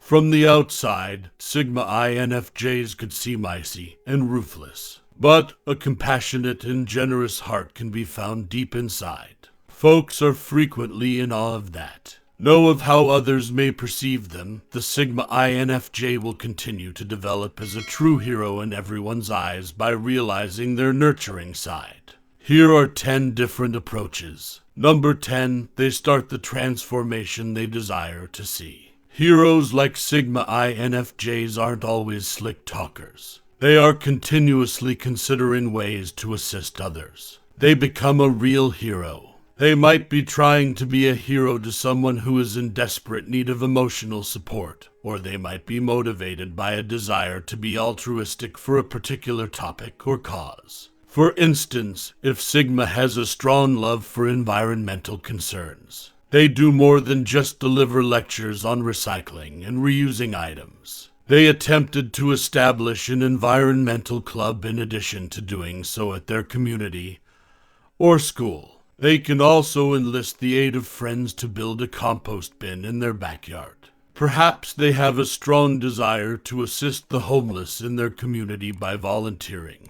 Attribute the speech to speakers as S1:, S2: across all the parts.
S1: From the outside, Sigma INFJs could seem icy and ruthless, but a compassionate and generous heart can be found deep inside. Folks are frequently in awe of that. Know of how others may perceive them, the Sigma INFJ will continue to develop as a true hero in everyone's eyes by realizing their nurturing side. Here are 10 different approaches. Number 10, they start the transformation they desire to see. Heroes like Sigma INFJs aren't always slick talkers. They are continuously considering ways to assist others. They become a real hero. They might be trying to be a hero to someone who is in desperate need of emotional support, or they might be motivated by a desire to be altruistic for a particular topic or cause. For instance, if Sigma has a strong love for environmental concerns, they do more than just deliver lectures on recycling and reusing items. They attempted to establish an environmental club in addition to doing so at their community or school. They can also enlist the aid of friends to build a compost bin in their backyard. Perhaps they have a strong desire to assist the homeless in their community by volunteering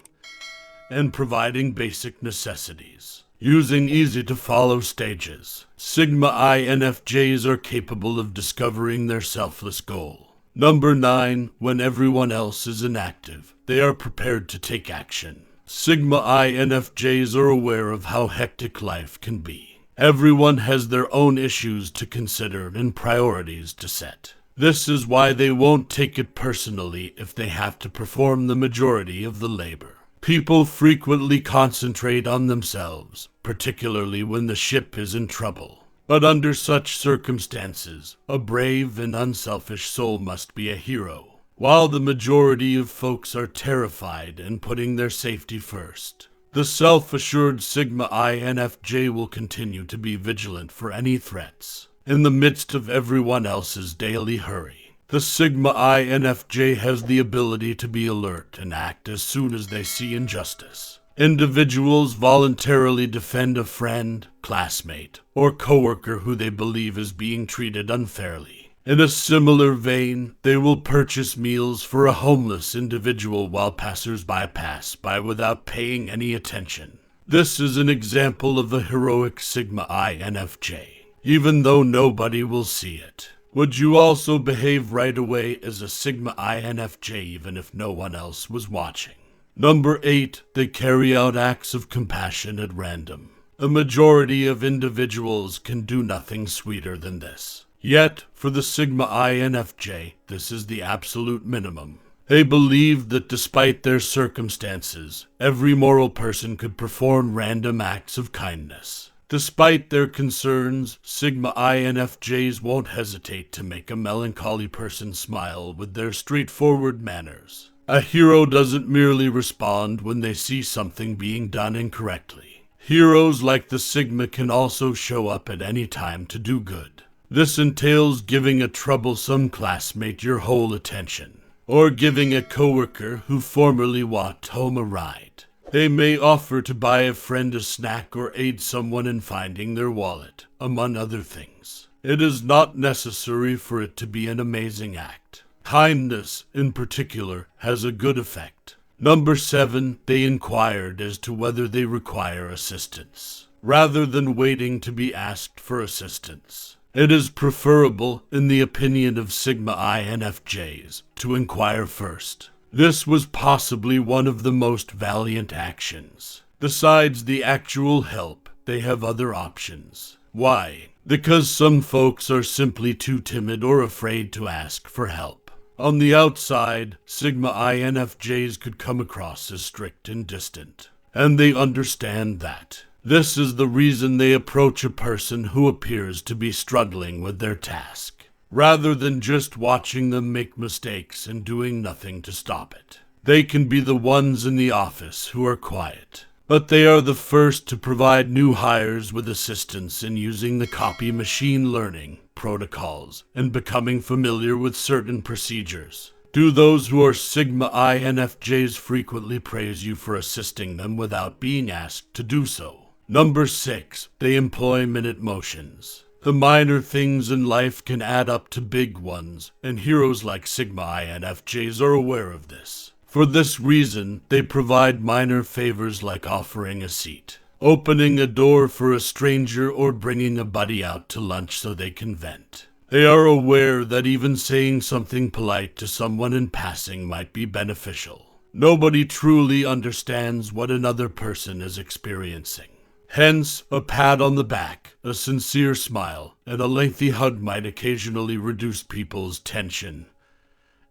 S1: and providing basic necessities. Using easy-to-follow stages, Sigma INFJs are capable of discovering their selfless goal. Number 9, when everyone else is inactive, they are prepared to take action. Sigma INFJs are aware of how hectic life can be. Everyone has their own issues to consider and priorities to set. This is why they won't take it personally if they have to perform the majority of the labor. People frequently concentrate on themselves, particularly when the ship is in trouble. But under such circumstances, a brave and unselfish soul must be a hero. While the majority of folks are terrified and putting their safety first, the self-assured Sigma INFJ will continue to be vigilant for any threats. In the midst of everyone else's daily hurry, the Sigma INFJ has the ability to be alert and act as soon as they see injustice. Individuals voluntarily defend a friend, classmate, or coworker who they believe is being treated unfairly. In a similar vein, they will purchase meals for a homeless individual while passers-by pass by without paying any attention. This is an example of a heroic Sigma INFJ, even though nobody will see it. Would you also behave right away as a Sigma INFJ even if no one else was watching? Number 8, they carry out acts of compassion at random. A majority of individuals can do nothing sweeter than this. Yet, for the Sigma INFJ, this is the absolute minimum. They believe that despite their circumstances, every moral person could perform random acts of kindness. Despite their concerns, Sigma INFJs won't hesitate to make a melancholy person smile with their straightforward manners. A hero doesn't merely respond when they see something being done incorrectly. Heroes like the Sigma can also show up at any time to do good. This entails giving a troublesome classmate your whole attention, or giving a coworker who formerly walked home a ride. They may offer to buy a friend a snack or aid someone in finding their wallet, among other things. It is not necessary for it to be an amazing act. Kindness, in particular, has a good effect. Number 7, they inquired as to whether they require assistance, rather than waiting to be asked for assistance. It is preferable, in the opinion of Sigma INFJs, to inquire first. This was possibly one of the most valiant actions. Besides the actual help, they have other options. Why? Because some folks are simply too timid or afraid to ask for help. On the outside, Sigma INFJs could come across as strict and distant, and they understand that. This is the reason they approach a person who appears to be struggling with their task, rather than just watching them make mistakes and doing nothing to stop it. They can be the ones in the office who are quiet, but they are the first to provide new hires with assistance in using the copy machine learning protocols and becoming familiar with certain procedures. Do those who are Sigma INFJs frequently praise you for assisting them without being asked to do so? Number 6, they employ minute motions. The minor things in life can add up to big ones, and heroes like Sigma INFJs are aware of this. For this reason, they provide minor favors like offering a seat, opening a door for a stranger, or bringing a buddy out to lunch so they can vent. They are aware that even saying something polite to someone in passing might be beneficial. Nobody truly understands what another person is experiencing. Hence, a pat on the back, a sincere smile, and a lengthy hug might occasionally reduce people's tension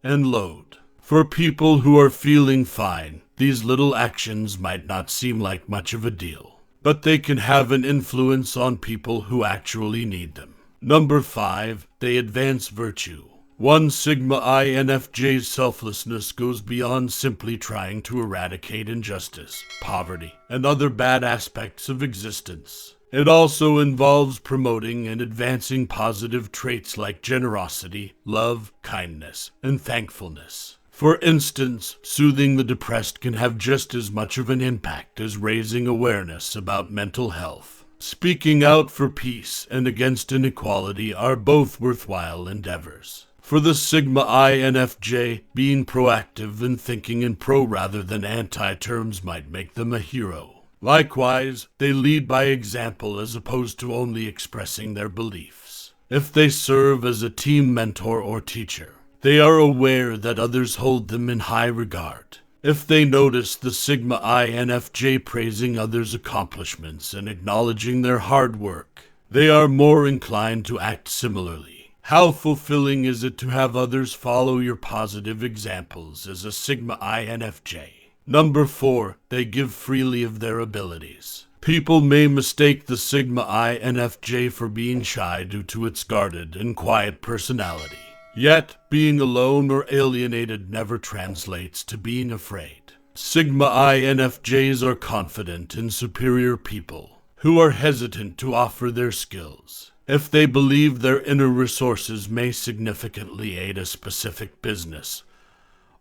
S1: and load. For people who are feeling fine, these little actions might not seem like much of a deal, but they can have an influence on people who actually need them. Number 5, they advance virtue. One Sigma INFJ's selflessness goes beyond simply trying to eradicate injustice, poverty, and other bad aspects of existence. It also involves promoting and advancing positive traits like generosity, love, kindness, and thankfulness. For instance, soothing the depressed can have just as much of an impact as raising awareness about mental health. Speaking out for peace and against inequality are both worthwhile endeavors. For the Sigma INFJ, being proactive and thinking in pro rather than anti terms might make them a hero. Likewise, they lead by example as opposed to only expressing their beliefs. If they serve as a team mentor or teacher, they are aware that others hold them in high regard. If they notice the Sigma INFJ praising others' accomplishments and acknowledging their hard work, they are more inclined to act similarly. How fulfilling is it to have others follow your positive examples as a Sigma INFJ? Number 4, they give freely of their abilities. People may mistake the Sigma INFJ for being shy due to its guarded and quiet personality. Yet, being alone or alienated never translates to being afraid. Sigma INFJs are confident in superior people who are hesitant to offer their skills. If they believe their inner resources may significantly aid a specific business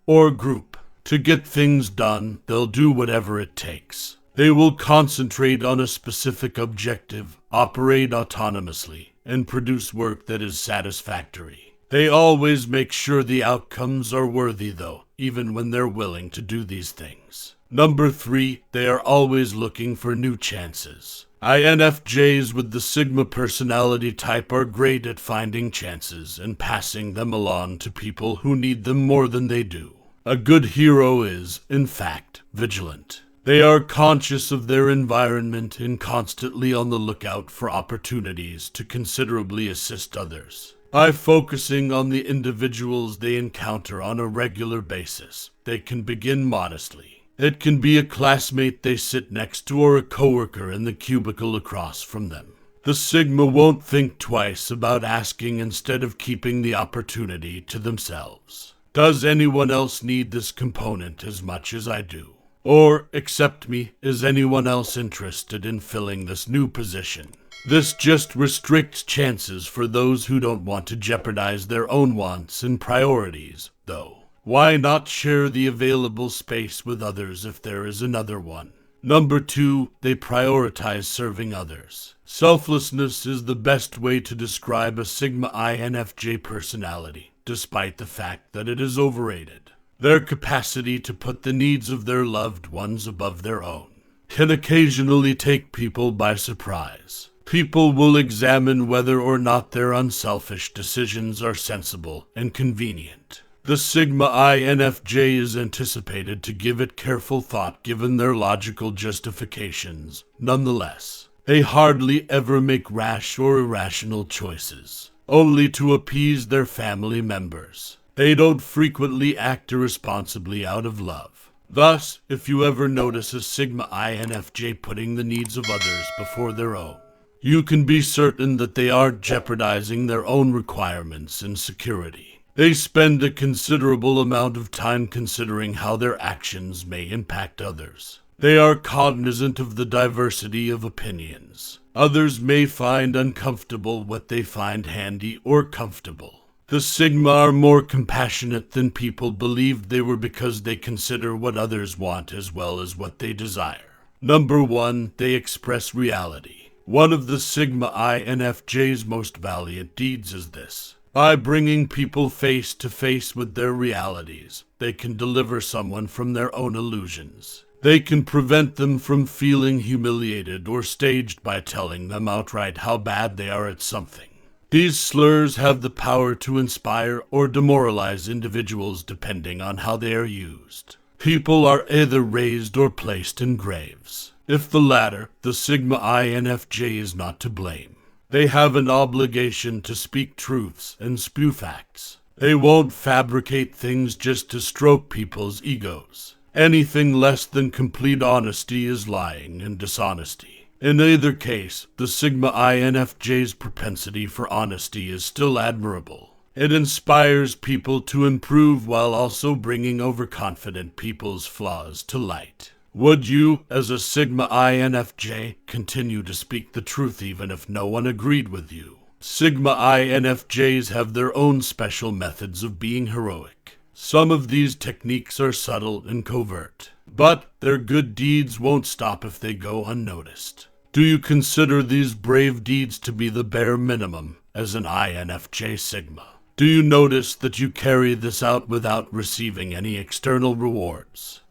S1: or group to get things done, they'll do whatever it takes. They will concentrate on a specific objective, operate autonomously, and produce work that is satisfactory. They always make sure the outcomes are worthy, though, even when they're willing to do these things. Number 3, they are always looking for new chances. INFJs with the Sigma personality type are great at finding chances and passing them along to people who need them more than they do. A good hero is, in fact, vigilant. They are conscious of their environment and constantly on the lookout for opportunities to considerably assist others. By focusing on the individuals they encounter on a regular basis, they can begin modestly. It can be a classmate they sit next to or a coworker in the cubicle across from them. The Sigma won't think twice about asking instead of keeping the opportunity to themselves. Does anyone else need this component as much as I do? Or, except me, is anyone else interested in filling this new position? This just restricts chances for those who don't want to jeopardize their own wants and priorities, though. Why not share the available space with others if there is another one? Number 2, they prioritize serving others. Selflessness is the best way to describe a Sigma INFJ personality, despite the fact that it is overrated. Their capacity to put the needs of their loved ones above their own can occasionally take people by surprise. People will examine whether or not their unselfish decisions are sensible and convenient. The Sigma INFJ is anticipated to give it careful thought given their logical justifications. Nonetheless, they hardly ever make rash or irrational choices, only to appease their family members. They don't frequently act irresponsibly out of love. Thus, if you ever notice a Sigma INFJ putting the needs of others before their own, you can be certain that they aren't jeopardizing their own requirements and security. They spend a considerable amount of time considering how their actions may impact others. They are cognizant of the diversity of opinions. Others may find uncomfortable what they find handy or comfortable. The Sigma are more compassionate than people believed they were because they consider what others want as well as what they desire. Number 1, they express reality. One of the Sigma INFJ's most valiant deeds is this. By bringing people face to face with their realities, they can deliver someone from their own illusions. They can prevent them from feeling humiliated or staged by telling them outright how bad they are at something. These slurs have the power to inspire or demoralize individuals depending on how they are used. People are either raised or placed in graves. If the latter, the Sigma INFJ is not to blame. They have an obligation to speak truths and spew facts. They won't fabricate things just to stroke people's egos. Anything less than complete honesty is lying and dishonesty. In either case, the Sigma INFJ's propensity for honesty is still admirable. It inspires people to improve while also bringing overconfident people's flaws to light. Would you, as a Sigma INFJ, continue to speak the truth even if no one agreed with you? Sigma INFJs have their own special methods of being heroic. Some of these techniques are subtle and covert, but their good deeds won't stop if they go unnoticed. Do you consider these brave deeds to be the bare minimum as an INFJ Sigma? Do you notice that you carry this out without receiving any external rewards?